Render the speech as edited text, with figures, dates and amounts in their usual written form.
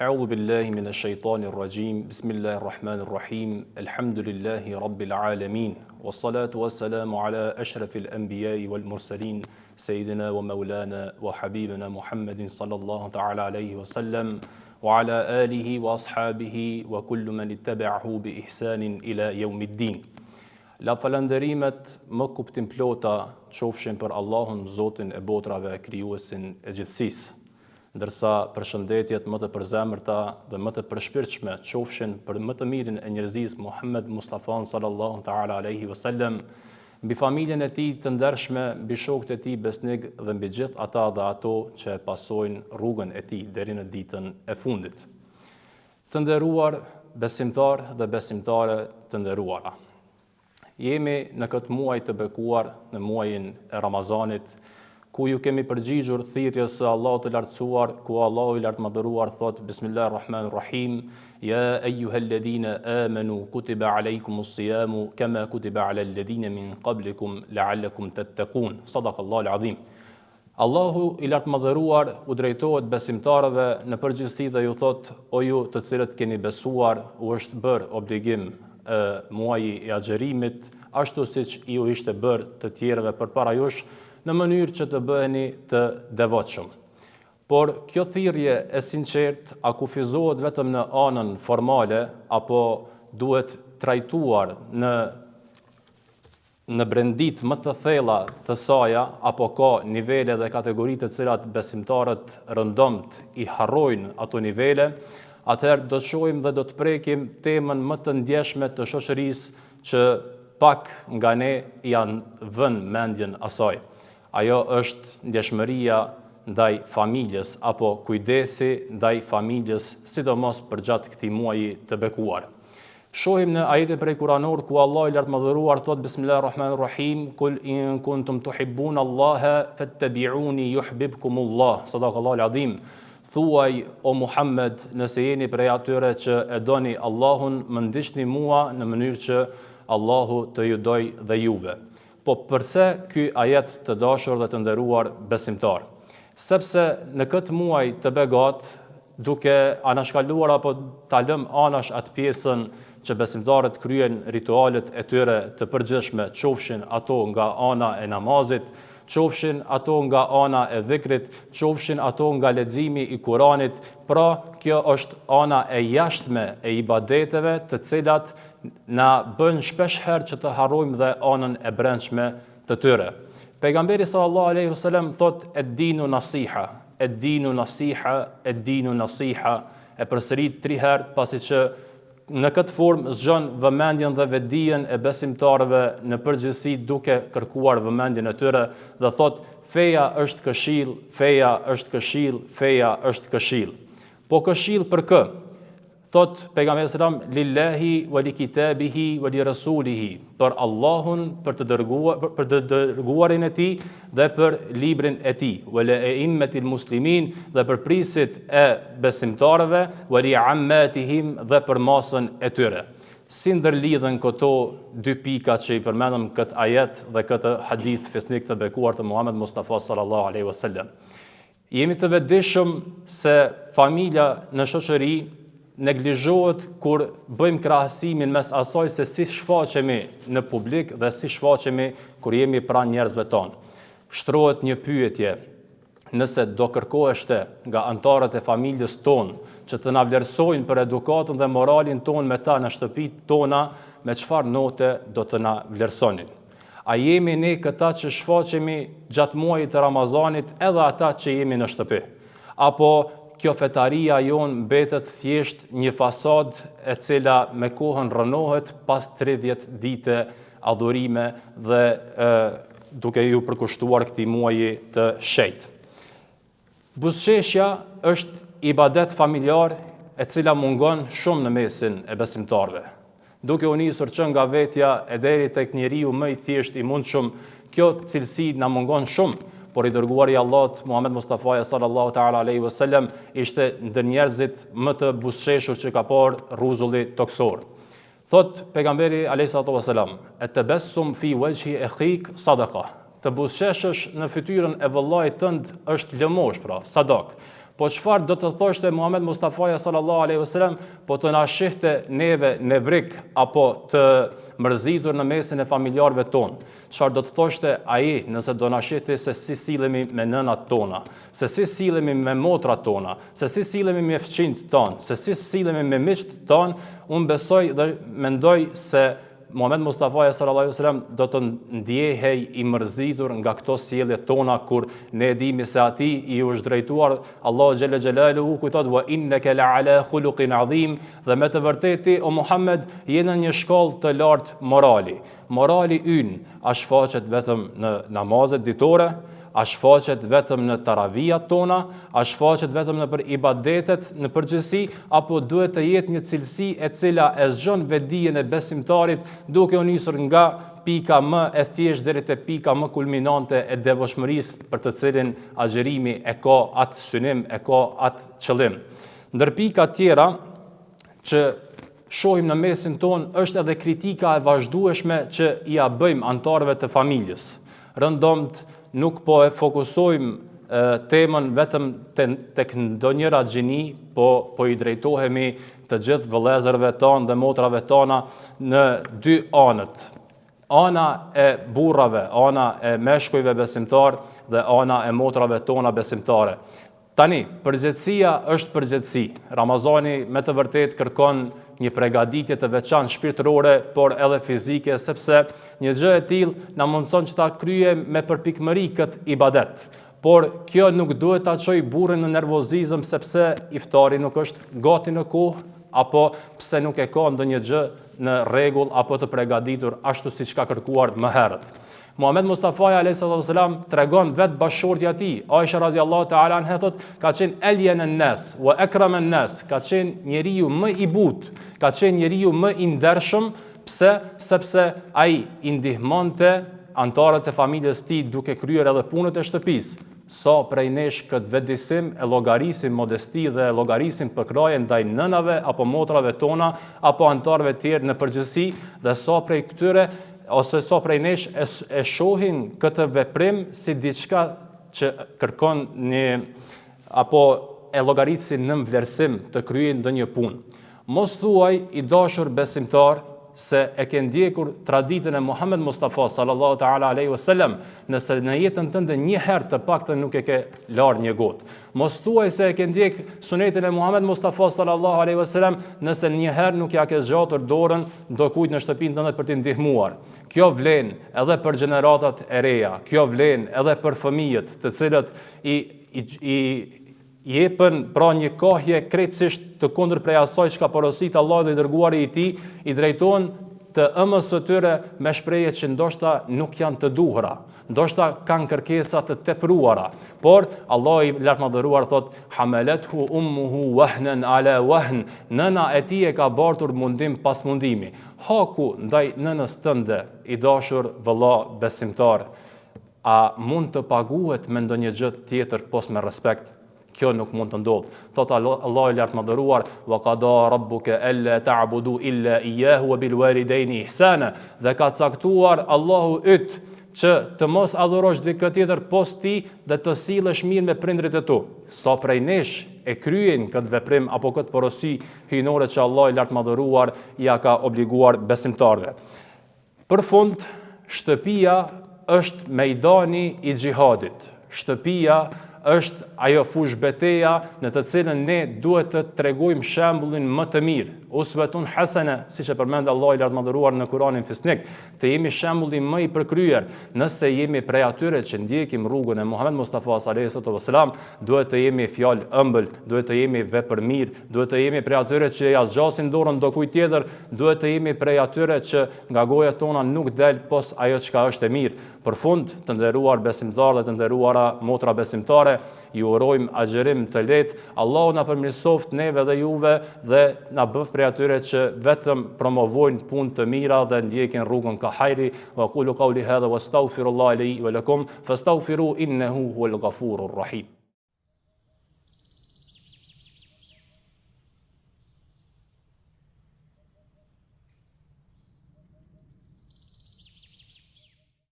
أعوذ بالله من الشيطان الرجيم بسم الله الرحمن الرحيم الحمد لله رب العالمين والصلاة والسلام على أشرف الأنبياء والمرسلين سيدنا ومولانا وحبيبنا محمد صلى الله تعالى عليه وسلم وعلى آله وأصحابه وكل من اتبعه بإحسان إلى يوم الدين. La falënderimet më kuptim plota qofshin për Allahun, Zotin e botrave, krijuesin e gjithësisë, ndërsa përshëndetjet më të përzemërta dhe më të përshpirtshme qofshin për më të mirin e njerëzisë Muhammed Mustafa sallallahu ta'ala alaihi wasallam, mbi familjen e tij të ndershme, mbi shokët e tij besnik dhe mbi gjithë ata dhe ato që e pasojnë rrugën e tij deri në ditën e fundit. Të nderuar besimtar dhe besimtare të nderuara. Jemi në këtë muaj të bekuar, në muajin e Ramazanit, ku ju kemi përgjigjur thirrjes së Allahut të lartësuar, ku Allahu i lartëmadhëruar thot: Bismillahirrahmanirrahim, ya ayyuhalladhina amanu kutiba alaykumus siyamu kama kutiba alal ladhina min qablikum la'allakum tattaqun. Sadaqallahu alazim. Allahu i lartëmadhëruar u drejtohet besimtarëve në përgjithësi dhe ju thot: o ju të cilët keni besuar, u është bërë obligim muaji i agjerimit, ashtu siç ju ishte bërë të tjerëve përpara jush, në mënyrë që të bëheni të devotshëm. Por kjo thirrje e sinqertë a kufizohet vetëm në anën formale apo duhet trajtuar në brendit më të thella të saja, apo ka nivele dhe kategori të cilat besimtarët rëndomt i harrojnë ato nivele, atëherë do të shohim dhe do të prekim temën më të ndjeshme të shoqërisë që pak nga ne janë vënë mendjen asaj. Ajo është ndjeshmëria ndaj familjes apo kujdesi ndaj familjes, sidomos përgjatë këtij muaji të bekuar. Shohim në ajetin prej Kuranor ku Allah i lartëmadhëruar thot: Bismillahirrahmanirrahim, kul in kuntum tuhibbuna Allaha fattabi'uni yuhibbukumullah. Sadaqallahu alazim. Thuaj o Muhammed, nëse jeni prej atyre që e doni Allahun, më ndiqni mua në mënyrë që Allahu të ju doj dhe juve. Po përse ky ajet të dashur dhe të nderuar besimtar? Sepse në këtë muaj të begat, duke anashkaluar apo ta lëm anash atë pjesën që besimtarët kryen ritualet e tyre të përgjithshme, qofshin ato nga ana e namazit, qofshin ato nga ana e dhikrit, qofshin ato nga leximi i Kuranit, pra kjo është ana e jashtme e ibadeteve, të cilat na bën shpesh herë që të harrojmë dhe anën e brendshme të tyre. Pejgamberi sallallahu alaihi wasallam thot: "Ed-dinu nasiha, ed-dinu nasiha, ed-dinu nasiha", e përsërit 3 herë, pasi që në këtë formë zgjon vëmendjen dhe vetdijen e besimtarëve në përgjithësi, duke kërkuar vëmendjen e tyre dhe thot: feja është këshill, feja është këshill, feja është këshill. Po këshill për kë? Thot pejgamberi sallam: lillahi wa li kitabihi wa li rasulihi, për Allahun, për të dërguarin e tij dhe për librin e tij, wa li a'immatil muslimin, dhe për prisit e besimtarëve, wa li ammatihim, dhe për masën e tyre. Si ndërlidhen këto 2 pika që i përmendëm këtë ajet dhe këtë hadith fesnik të bekuar të Muhammed Mustafa sallallahu alaihi wasallam? Jemi të vetëdijshëm se familja në shoqëri neglizhohet kur bëjmë krahasimin mes asaj se si shfaqemi në publik dhe si shfaqemi kur jemi pranë njerëzve tonë. Shtrohet një pyetje: nëse do kërkoheshte nga anëtarët e familjes tonë që të na vlerësojnë për edukatën dhe moralin tonë me ta në shtëpitë tona, me çfarë note do të na vlerësonin? A jemi ne këta që shfaqemi gjatë muajit të Ramazanit, edhe ata që jemi në shtëpi? Apo kjo fetaria jon mbetet thjesht një fasad e cila me kohën rënohet pas 30 dite adhurime dhe duke ju përkushtuar këtij muaji të shenjtë? Buzëqeshja është ibadet familjar e cila mungon shumë në mesin e besimtarëve. Duke u nisur që nga vetja e deri tek njeriu më i thjesht i mundshëm, kjo cilësi na mungon shumë. Por i dërguari i Allahut Muhammed Mustafa sallallahu ta'ala alaihi wasallam ishte ndër njerëzit më të buzëqeshur që ka parë rruzulli toksor. Thot pejgamberi alayhi salatu wasalam: "Et-tabassum fi wajhi akhik sadaqa." Të buzëqeshësh në fytyrën e vëllait tënd është lëmosh, pra sadak. Po çfarë do të thoshte Muhammed Mustafaja sallallahu alaihi wasallam po të na shihte neve nevrik apo të mërzitur në mesin e familjarëve tonë? Çfarë do të thoshte ai nëse do na shihte se si sillemi me nënat tona, se si sillemi me motrat tona, se si sillemi me fëmijët tonë, se si sillemi me miqt tonë? Unë besoj dhe mendoj se Muhammed Mustafaja sallallahu alaihi wasallam do të ndjehej i mërzitur nga këto sjellje tona, kur ne dimi se atij i është drejtuar Allahu xhalla xhelaluhu ku thot wa innaka la'ala khuluqin azim, dhe me të vërtetë o Muhammed je në një shkollë të lartë morali. Morali ynë a shfaqet vetëm në namazet ditore, a shfaqet vetëm në taravijat tona, a shfaqet vetëm në për ibadetet në përgjithësi, apo duhet të jetë një cilësi e cila e zgjon vetdijen e besimtarit duke u nisur nga pika më e thjeshtë deri te pika më kulminante e devotshmërisë për të cilin agjerimi e ka atë synim, e ka atë qëllim. Ndër pika tjera që shohim në mesin ton është edhe kritika e vazhdueshme që i ja bëjmë antarëve të familjes. Rëndomt nuk po e fokusojmë temën vetëm tek ndonjëra gjini, po i drejtohemi të gjithë vëllezërve tonë dhe motrave tona në dy anët. Ana e burrave, ana e meshkujve besimtar dhe ana e motrave tona besimtare. Tani, përgjithësia është përgjithësi. Ramazani me të vërtet kërkon një përgatitje të veçantë shpirtërore, por edhe fizike, sepse një gjë e tillë na mundson që ta kryejmë me përpikmëri këtë ibadet. Por kjo nuk duhet ta çojë burrin në nervozizëm sepse iftari nuk është gati në kohë, apo pse nuk e ka ndonjë gjë në rregull apo të përgatitur ashtu siç ka kërkuar më herët. Muhammed Mustafaja a.s. tregon vetë bashkëshortja e tij, Aisha radhiyallahu ta'ala anha thot, ka qenë eljen an-nas wa akram an-nas, ka qenë njeriu më i butë, ka qenë njeriu më i ndershëm. Pse? Sepse ai i ndihmonte antarët e familjes tij duke kryer edhe punët e shtëpisë. Sa prej nesh këtë vetëdisim e llogarisim modesti dhe llogarisim përkraje ndaj nënave apo motrave tona apo antarëve tjerë në përgjithësi, dhe sa prej këtyre ose sa prej nesh e shohin këtë veprim si diçka që kërkon një apo e llogaritsin në vlerësim të kryejë ndonjë punë. Mos thuaj i dashur besimtar se e ke ndjekur traditën e Muhammed Mustafa sallallahu ta'ala alaihi wasallam, nëse në jetën tënde një herë të paktën nuk e ke larë një gotë. Mos thuaj se e ke ndjek sunetin e Muhammed Mustafa sallallahu alaihi wasallam nëse një herë nuk ja ke zgjatur dorën ndokujt në shtëpinë tënde për t'i ndihmuar. Kjo vlen edhe për gjeneratat e reja, kjo vlen edhe për fëmijët, të cilët i jepën pra një kohje krejtësisht të kundër prej asaj çka porosit Allah dhe i dërguari i tij, i drejtohen të ëmës së tyre me shprehje që ndoshta nuk janë të duhura, ndoshta kanë kërkesa të tepruara, por Allah i lartmadhëruar thot hamalathu ummuhu wahnan ala wahn, nëna e tij e ka bartur mundim pas mundimi. Haku ndaj nënës tënde i dashur vëlla besimtar, a mund të paguhet me ndonjë gjë tjetër pos me respekt? Kjo nuk mund të ndodhë. Thot Allah i lartmadhëruar wa qada rabbuka alla ta'budu illa iyyahu wa bil walidayni ihsana, dhe ka caktuar Allahu yt që të mos adhurosh dikë tjetër pos tij dhe të sillesh mirë me prindrit e tu. Sa prej nesh e kryejnë këtë veprim apo këtë porosi hyjnore që Allah i lartmadhëruar ja ka obliguar besimtarëve. Për fund, shtëpia është mejdani i xhihadit. Shtëpia është ajo fush beteja në të cilën ne duhet të tregojmë shembullin më të mirë. Uswatun hasana, siç e përmend Allah i lartmadhëruar në Kur'anin fisnik, të jemi shembulli më i përkryer. Nëse jemi prej atyre që ndjekim rrugën e Muhammed Mustafa sallallahu alaihi wasallam, duhet të jemi fjalë ëmbël, duhet të jemi vepër mirë, duhet të jemi prej atyre që ja zgjasin dorën do kujt tjetër, duhet të jemi prej atyre që nga goja tona nuk del pos ajo çka është e mirë. Për fund, të nderuar besimtarë dhe të nderuara motra besimtare, ju urojmë agjerim të lehtë. Allahu na përmirësoft neve dhe juve dhe na bëf prej atyre që vetëm promovojnë punë të mira dhe ndjekin rrugën ka hajri. Wa qulu qawli hadha wastaghfirullaha li wa lakum fastaghfiru innahu huwal ghafurur rahim.